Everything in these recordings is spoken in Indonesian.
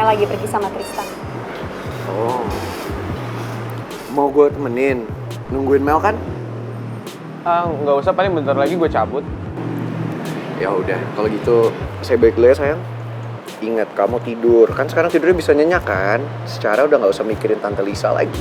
lagi pergi sama Tristan. Oh, mau gue temenin? Nungguin Mel kan? Nggak usah, paling bentar lagi gue cabut. Ya udah, kalau gitu saya balik dulu ya sayang. Ingat kamu tidur, kan sekarang tidurnya bisa nyenyak kan? Secara udah nggak usah mikirin Tante Lisa lagi.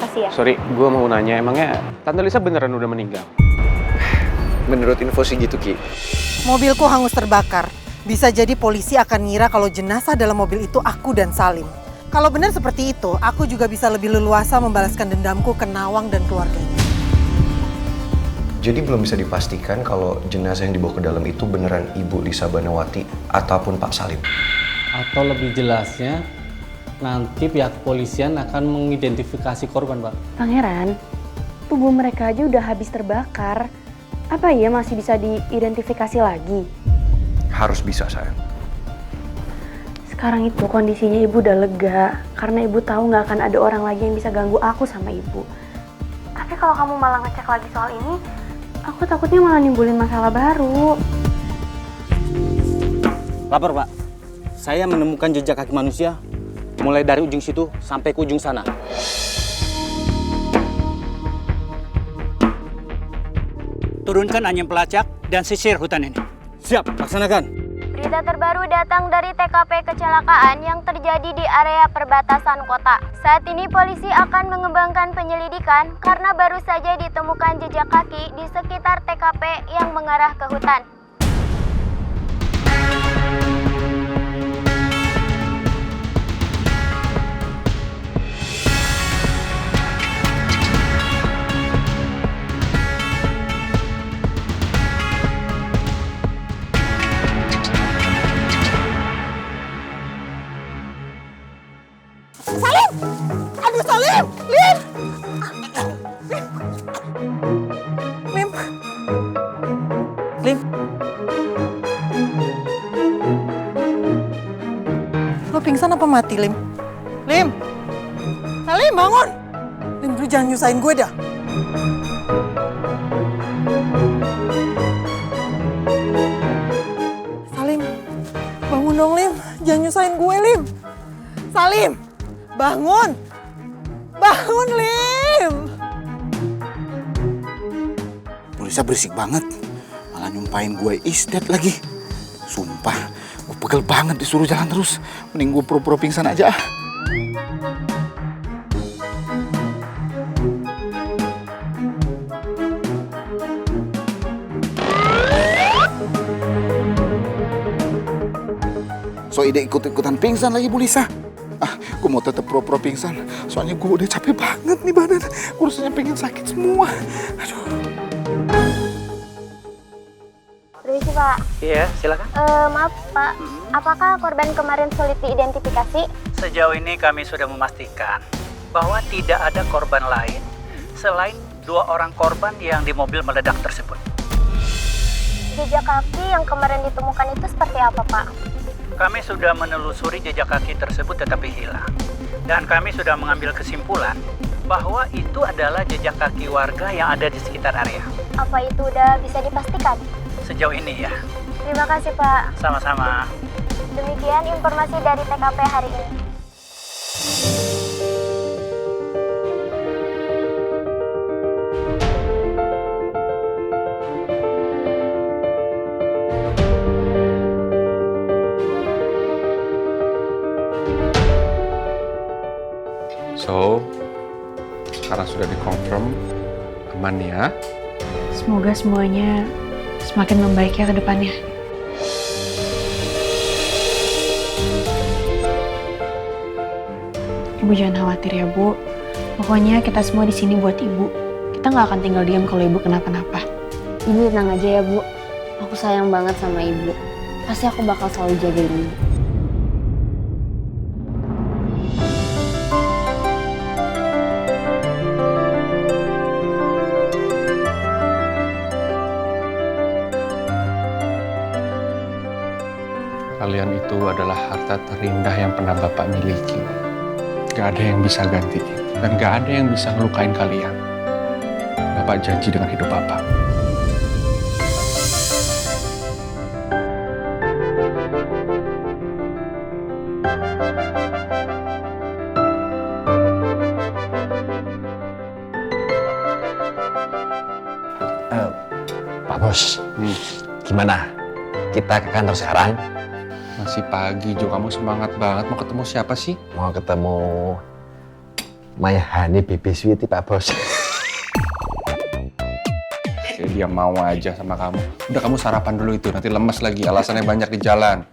Kasih ya. Sorry, gue mau nanya, emangnya Tante Lisa beneran udah meninggal? Menurut info sih gitu Ki. Mobilku hangus terbakar. Bisa jadi polisi akan ngira kalau jenazah dalam mobil itu aku dan Salim. Kalau benar seperti itu, aku juga bisa lebih leluasa membalaskan dendamku ke Nawang dan keluarganya. Jadi belum bisa dipastikan kalau jenazah yang dibawa ke dalam itu beneran Ibu Lisa Banawati ataupun Pak Salim. Atau lebih jelasnya, nanti pihak kepolisian akan mengidentifikasi korban, Pak. Pangeran, tubuh mereka aja udah habis terbakar. Apa iya masih bisa diidentifikasi lagi? Harus bisa sayang. Sekarang itu kondisinya ibu udah lega. Karena ibu tahu nggak akan ada orang lagi yang bisa ganggu aku sama ibu. Tapi kalau kamu malah ngecek lagi soal ini, aku takutnya malah nimbulin masalah baru. Lapor, Pak. Saya menemukan jejak kaki manusia mulai dari ujung situ sampai ke ujung sana. Turunkan anyam pelacak dan sisir hutan ini. Siap, laksanakan. Berita terbaru datang dari TKP kecelakaan yang terjadi di area perbatasan kota. Saat ini polisi akan mengembangkan penyelidikan karena baru saja ditemukan jejak kaki di sekitar TKP yang mengarah ke hutan. Salim! Aduh Salim! Lim! Lim! Lim! Lo pingsan apa mati, Lim? Lim! Salim, bangun! Lim, lu jangan nyusahin gue dah. Salim, bangun dong, Lim. Jangan nyusahin gue, Lim. Salim! Bangun! Bangun, Lim! Bu Lisa berisik banget. Malah nyumpahin gue isdet lagi. Sumpah, gue pegel banget disuruh jalan terus. Mending gue pura-pura pingsan aja. So ide ikut-ikutan pingsan lagi Bu Lisa. Gue mau tetap pura-pura pingsan. Soalnya gue udah capek banget nih badan. Gue rasanya pengen sakit semua. Aduh. Permisi Pak. Iya, silakan. Maaf Pak, apakah korban kemarin sulit diidentifikasi? Sejauh ini kami sudah memastikan bahwa tidak ada korban lain selain 2 orang korban yang di mobil meledak tersebut. Jejak kaki yang kemarin ditemukan itu seperti apa Pak? Kami sudah menelusuri jejak kaki tersebut tetapi hilang. Dan kami sudah mengambil kesimpulan bahwa itu adalah jejak kaki warga yang ada di sekitar area. Apa itu udah bisa dipastikan? Sejauh ini ya. Terima kasih Pak. Sama-sama. Demikian informasi dari TKP hari ini. So, sekarang sudah dikonfirm aman ya. Semoga semuanya semakin membaik ya ke depannya. Ibu jangan khawatir ya Bu. Pokoknya kita semua di sini buat Ibu. Kita nggak akan tinggal diam kalau Ibu kenapa-napa. Ibu tenang aja ya Bu. Aku sayang banget sama Ibu. Pasti aku bakal selalu jagain Ibu. Kalian itu adalah harta terindah yang pernah Bapak miliki. Gak ada yang bisa ganti, dan gak ada yang bisa ngelukain kalian. Bapak janji dengan hidup Bapak. Pak Bos, gimana? Kita ke kantor sekarang? Masih pagi, Jo. Kamu semangat banget. Mau ketemu siapa sih? Mau ketemu Maya Hani Baby Sweetie, Pak Bos. Kayak dia mau aja sama kamu. Udah, kamu sarapan dulu itu. Nanti lemes lagi. Alasannya banyak di jalan.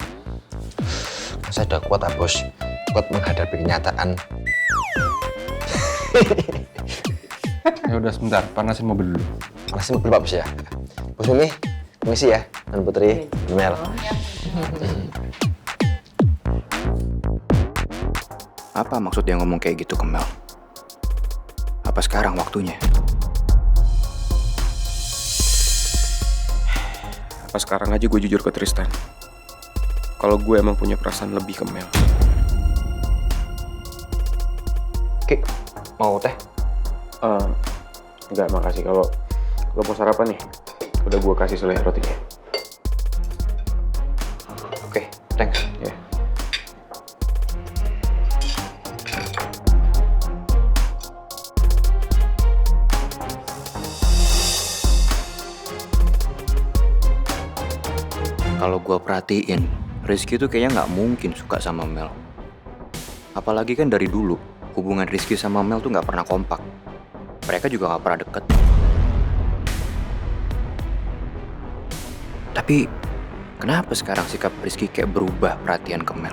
Saya udah kuat, Pak Bos. Kuat menghadapi kenyataan. Ya udah, sebentar. Panasin mobil dulu. Panasin mobil, Pak Bos ya. Bos Mimi, permisi ya. Dan Putri, Mel. Apa maksud dia ngomong kayak gitu ke Mel? Apa sekarang waktunya? Apa sekarang aja gue jujur ke Tristan? Kalau gue emang punya perasaan lebih ke Mel. Ki, mau teh? Enggak, makasih. Kalau lo mau sarapan nih, udah gue kasih selai rotinya. Oke, thanks. Ya. Kalau gue perhatiin, Rizky tuh kayaknya nggak mungkin suka sama Mel. Apalagi kan dari dulu, hubungan Rizky sama Mel tuh nggak pernah kompak. Mereka juga nggak pernah deket. Tapi, kenapa sekarang sikap Rizky kayak berubah perhatian ke Mel?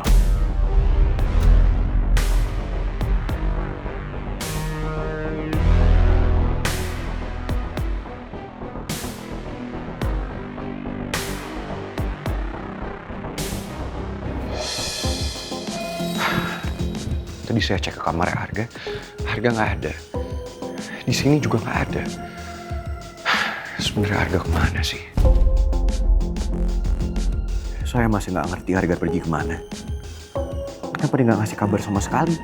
Tadi saya cek ke kamar Arga nggak ada. Di sini juga nggak ada. Sebenarnya Arga kemana sih? Saya masih nggak ngerti Arga pergi kemana. Kenapa dia nggak ngasih kabar sama sekali?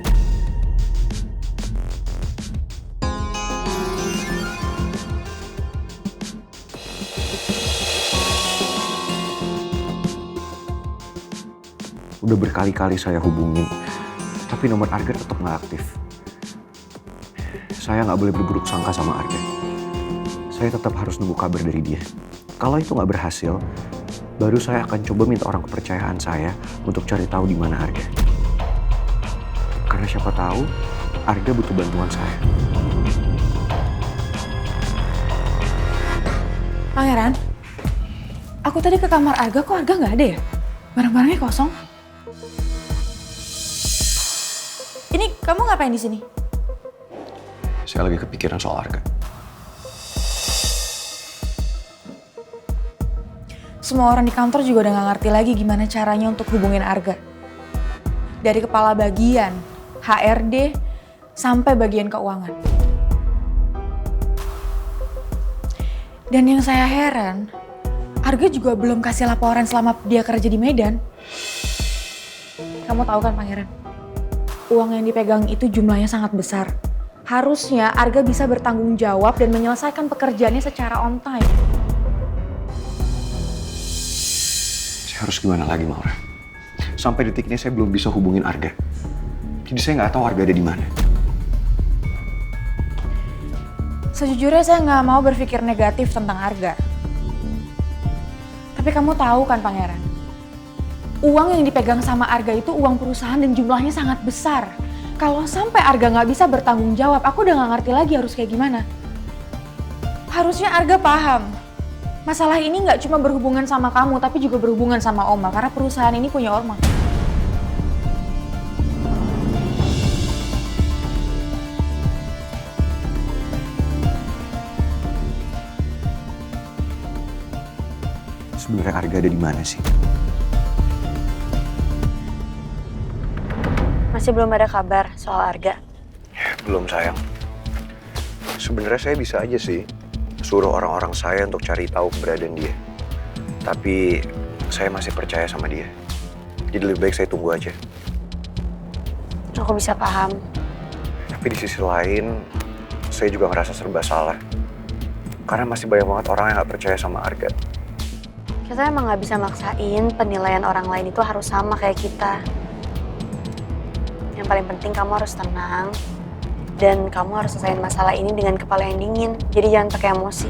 Udah berkali-kali saya hubungin, tapi nomor Arga tetap nggak aktif. Saya nggak boleh berburuk sangka sama Arga. Saya tetap harus nunggu kabar dari dia. Kalau itu nggak berhasil, baru saya akan coba minta orang kepercayaan saya untuk cari tahu di mana Arga. Karena siapa tahu Arga butuh bantuan saya. Pangeran, aku tadi ke kamar Arga, kok Arga nggak ada ya? Barang-barangnya kosong. Ini kamu ngapain di sini? Saya lagi kepikiran soal Arga. Semua orang di kantor juga udah nggak ngerti lagi gimana caranya untuk hubungin Arga. Dari kepala bagian, HRD, sampai bagian keuangan. Dan yang saya heran, Arga juga belum kasih laporan selama dia kerja di Medan. Kamu tahu kan Pangeran, uang yang dipegang itu jumlahnya sangat besar. Harusnya Arga bisa bertanggung jawab dan menyelesaikan pekerjaannya secara on time. Saya harus gimana lagi, Maura? Sampai detik ini saya belum bisa hubungin Arga. Jadi saya nggak tahu Arga ada di mana. Sejujurnya saya nggak mau berpikir negatif tentang Arga. Tapi kamu tahu kan Pangeran, uang yang dipegang sama Arga itu uang perusahaan dan jumlahnya sangat besar. Kalau sampai Arga nggak bisa bertanggung jawab, aku udah nggak ngerti lagi harus kayak gimana. Harusnya Arga paham, masalah ini nggak cuma berhubungan sama kamu, tapi juga berhubungan sama Oma, karena perusahaan ini punya Oma. Sebenarnya Arga ada di mana sih? Masih belum ada kabar soal Arga? Belum, sayang. Sebenarnya saya bisa aja sih suruh orang-orang saya untuk cari tahu keberadaan dia. Tapi saya masih percaya sama dia. Jadi lebih baik saya tunggu aja. Aku bisa paham. Tapi di sisi lain, saya juga ngerasa serba salah. Karena masih banyak banget orang yang nggak percaya sama Arga. Kita emang nggak bisa maksain penilaian orang lain itu harus sama kayak kita. Yang paling penting kamu harus tenang. Dan kamu harus selesaiin masalah ini dengan kepala yang dingin. Jadi jangan pakai emosi.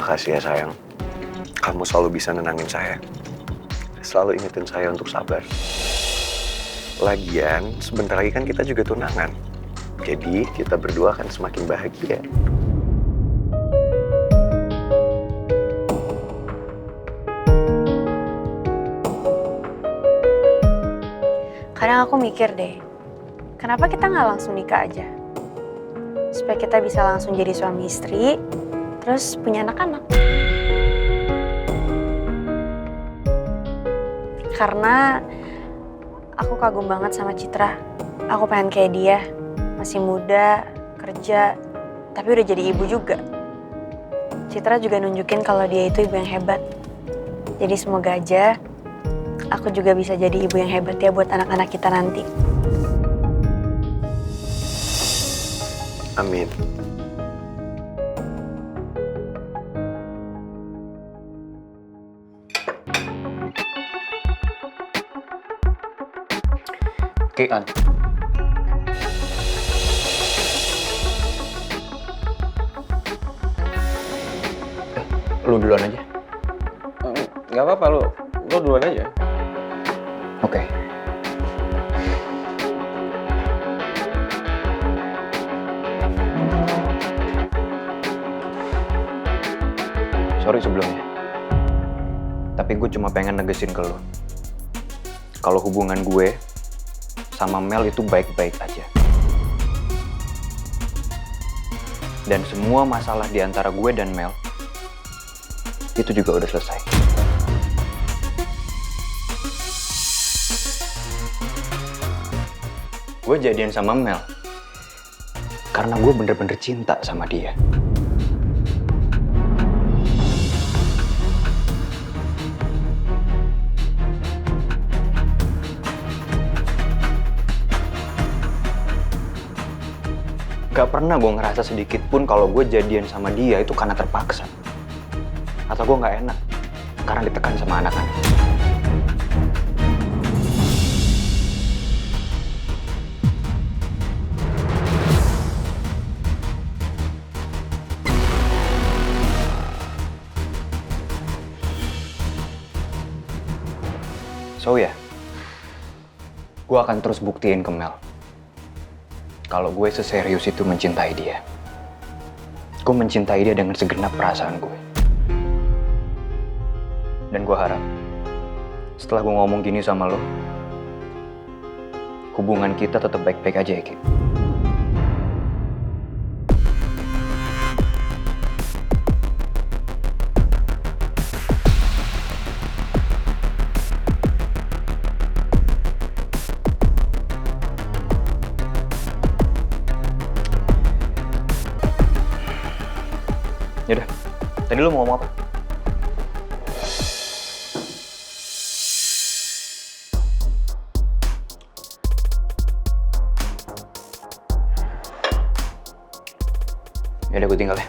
Makasih ya sayang. Kamu selalu bisa nenangin saya. Selalu ingetin saya untuk sabar. Lagian, sebentar lagi kan kita juga tunangan. Jadi, kita berdua akan semakin bahagia. Kadang aku mikir deh, kenapa kita nggak langsung nikah aja? Supaya kita bisa langsung jadi suami istri, terus punya anak-anak. Karena aku kagum banget sama Citra. Aku pengen kayak dia, masih muda, kerja, tapi udah jadi ibu juga. Citra juga nunjukin kalau dia itu ibu yang hebat. Jadi semoga aja aku juga bisa jadi ibu yang hebat ya buat anak-anak kita nanti. Amin. Oke, An. Lu duluan aja. Nggak apa-apa, lu duluan aja. Oke. Sorry sebelumnya. Tapi gue cuma pengen negesin ke lo. Kalau hubungan gue sama Mel itu baik-baik aja. Dan semua masalah di antara gue dan Mel itu juga udah selesai. Gue jadian sama Mel karena gue bener-bener cinta sama dia. Gak pernah gue ngerasa sedikit pun kalau gue jadian sama dia itu karena terpaksa. Atau gue gak enak karena ditekan sama anak-anak. So ya, gue akan terus buktiin ke Mel kalau gue seserius itu mencintai dia. Gue mencintai dia dengan segenap perasaan gue. Dan gue harap setelah gue ngomong gini sama lo, hubungan kita tetap baik-baik aja ya, Ki. Yaudah, tadi lo mau ngomong apa? Yaudah, gue tinggal ya.